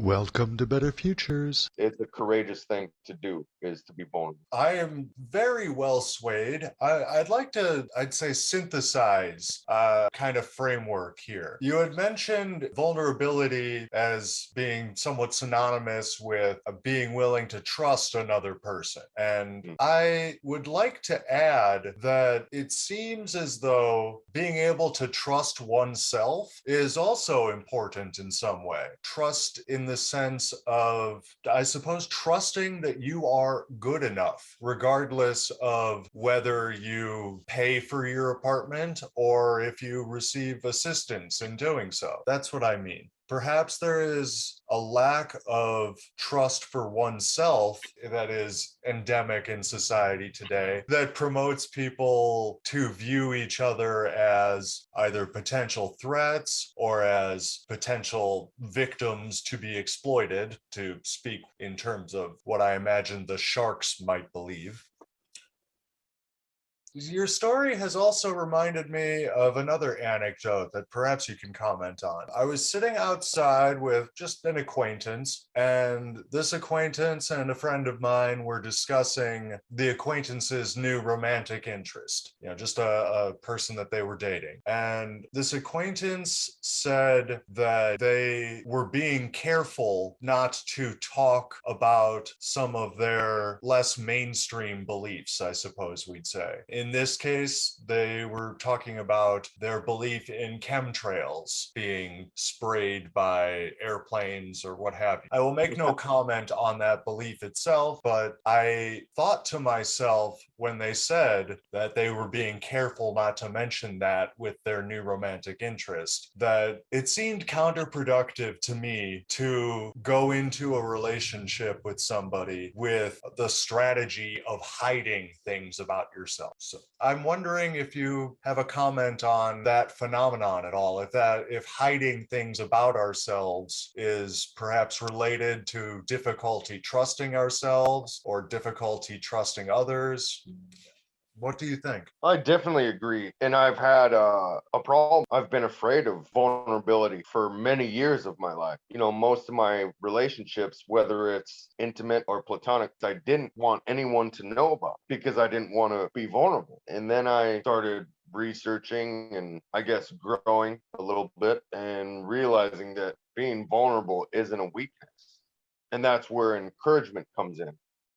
Welcome to Better Futures. It's a courageous thing to do, is to be vulnerable. I am very well swayed. I'd like to, I'd say, synthesize a kind of framework here. You had mentioned vulnerability as being somewhat synonymous with being willing to trust another person. And I would like to add that it seems as though being able to trust oneself is also important in some way. Trust in the sense of, I suppose, trusting that you are good enough, regardless of whether you pay for your apartment or if you receive assistance in doing so. That's what I mean. Perhaps there is a lack of trust for oneself that is endemic in society today that promotes people to view each other as either potential threats or as potential victims to be exploited, to speak in terms of what I imagine the sharks might believe. Your story has also reminded me of another anecdote that perhaps you can comment on. I was sitting outside with just an acquaintance, and this acquaintance and a friend of mine were discussing the acquaintance's new romantic interest, just a person that they were dating. And this acquaintance said that they were being careful not to talk about some of their less mainstream beliefs, I suppose we'd say. In this case, they were talking about their belief in chemtrails being sprayed by airplanes or what have you. I will make no comment on that belief itself, but I thought to myself when they said that they were being careful not to mention that with their new romantic interest, that it seemed counterproductive to me to go into a relationship with somebody with the strategy of hiding things about yourself. So I'm wondering if you have a comment on that phenomenon at all, if hiding things about ourselves is perhaps related to difficulty trusting ourselves or difficulty trusting others. What do you think? I definitely agree. And I've had a problem. I've been afraid of vulnerability for many years of my life. Most of my relationships, whether it's intimate or platonic, I didn't want anyone to know about because I didn't want to be vulnerable. And then I started researching and I guess growing a little bit and realizing that being vulnerable isn't a weakness. And that's where encouragement comes in,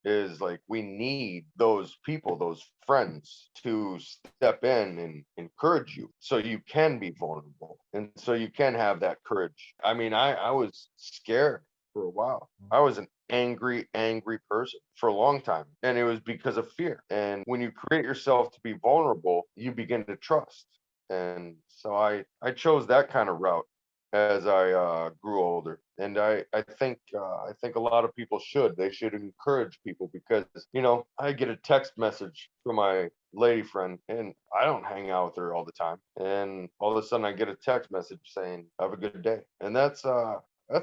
is like we need those people, those friends to step in and encourage you so you can be vulnerable and so you can have that courage. I mean, I was scared for a while. I was an angry person for a long time, and it was because of fear. And when you create yourself to be vulnerable, you begin to trust. And so I chose that kind of route as I grew older. And I think a lot of people should encourage people because I get a text message from my lady friend and I don't hang out with her all the time, and all of a sudden I get a text message saying have a good day, and that's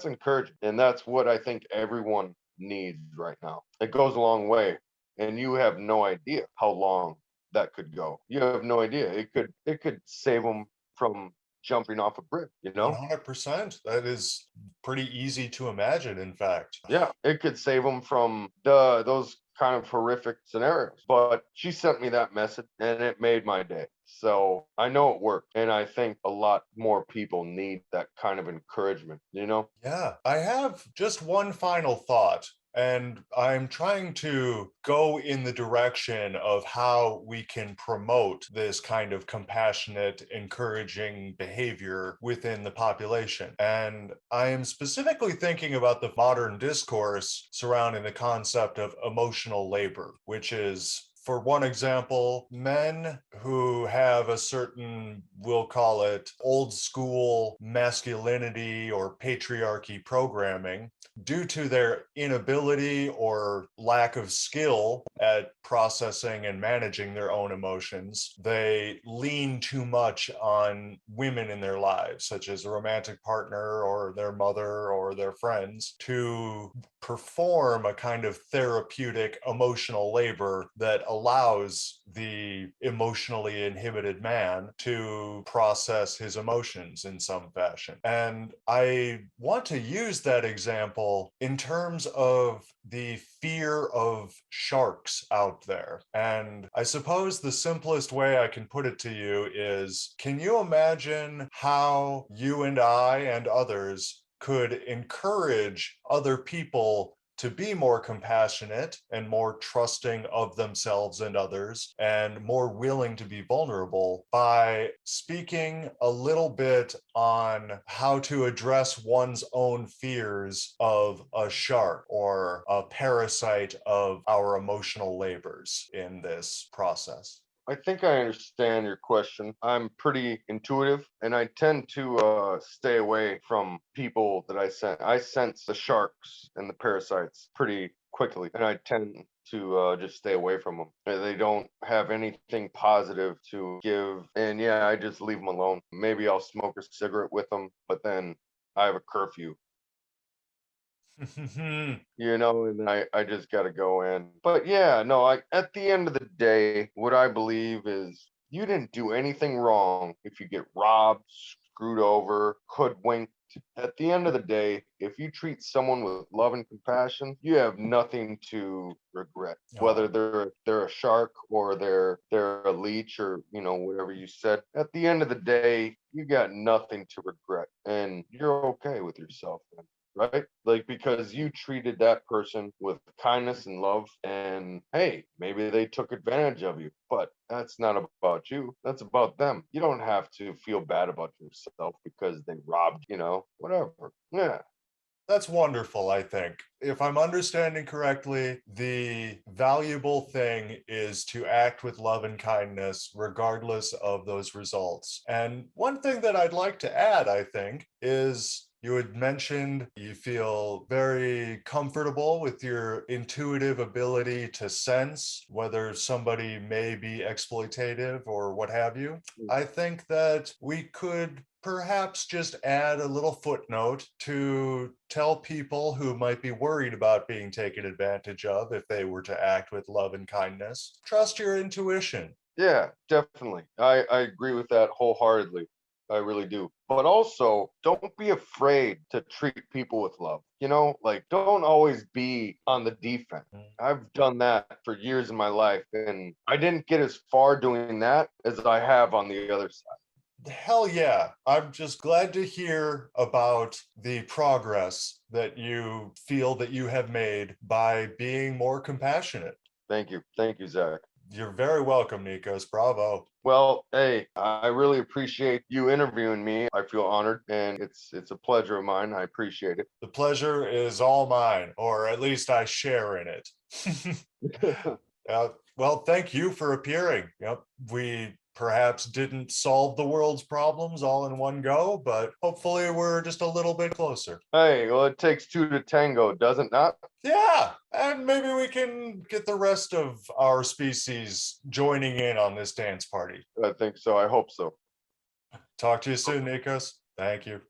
encouraging, and that's what I think everyone needs right now. It goes a long way, and you have no idea how long that could go. You have no idea. It could save them from jumping off a bridge, 100%. That is pretty easy to imagine, in fact. Yeah, it could save them from those kind of horrific scenarios. But she sent me that message and it made my day. So I know it worked. And I think a lot more people need that kind of encouragement. Yeah, I have just one final thought. And I'm trying to go in the direction of how we can promote this kind of compassionate, encouraging behavior within the population. And I am specifically thinking about the modern discourse surrounding the concept of emotional labor, which is, for one example, men who have a certain, we'll call it old school masculinity or patriarchy programming, due to their inability or lack of skill at processing and managing their own emotions, they lean too much on women in their lives, such as a romantic partner or their mother or their friends, to perform a kind of therapeutic emotional labor that allows the emotionally inhibited man to process his emotions in some fashion. And I want to use that example in terms of the fear of sharks out there. And I suppose the simplest way I can put it to you is, can you imagine how you and I and others could encourage other people to be more compassionate and more trusting of themselves and others and more willing to be vulnerable by speaking a little bit on how to address one's own fears of a shark or a parasite of our emotional labors in this process? I think I understand your question. I'm pretty intuitive and I tend to stay away from people that I sense the sharks and the parasites pretty quickly, and I tend to just stay away from them. They don't have anything positive to give, and yeah, I just leave them alone. Maybe I'll smoke a cigarette with them, but then I have a curfew, and I just got to go in. But yeah, no, at the end of the day, what I believe is you didn't do anything wrong if you get robbed, screwed over, hoodwinked. At the end of the day, if you treat someone with love and compassion, you have nothing to regret. Whether Oh, they're a shark or they're a leech or whatever you said. At the end of the day, you got nothing to regret, and you're okay with yourself. Right? Like, because you treated that person with kindness and love, and hey, maybe they took advantage of you, but that's not about you. That's about them. You don't have to feel bad about yourself because they robbed, whatever. Yeah. that's wonderful, I think. If I'm understanding correctly, the valuable thing is to act with love and kindness regardless of those results. And one thing that I'd like to add, I think, is you had mentioned you feel very comfortable with your intuitive ability to sense whether somebody may be exploitative or what have you. I think that we could perhaps just add a little footnote to tell people who might be worried about being taken advantage of if they were to act with love and kindness. Trust your intuition. Yeah, definitely. I agree with that wholeheartedly. I really do. But also, don't be afraid to treat people with love. Like, don't always be on the defense. I've done that for years in my life, and I didn't get as far doing that as I have on the other side. Hell yeah. I'm just glad to hear about the progress that you feel that you have made by being more compassionate. Thank you. Thank you, Zach. You're very welcome, Nikos. Bravo. Well, hey, I really appreciate you interviewing me. I feel honored, and it's a pleasure of mine. I appreciate it. The pleasure is all mine, or at least I share in it. Well, thank you for appearing. Yep, we perhaps didn't solve the world's problems all in one go, but hopefully we're just a little bit closer. Hey, well, it takes two to tango, does it not? Yeah, and maybe we can get the rest of our species joining in on this dance party. I think so. I hope so. Talk to you soon, Nikos. Thank you.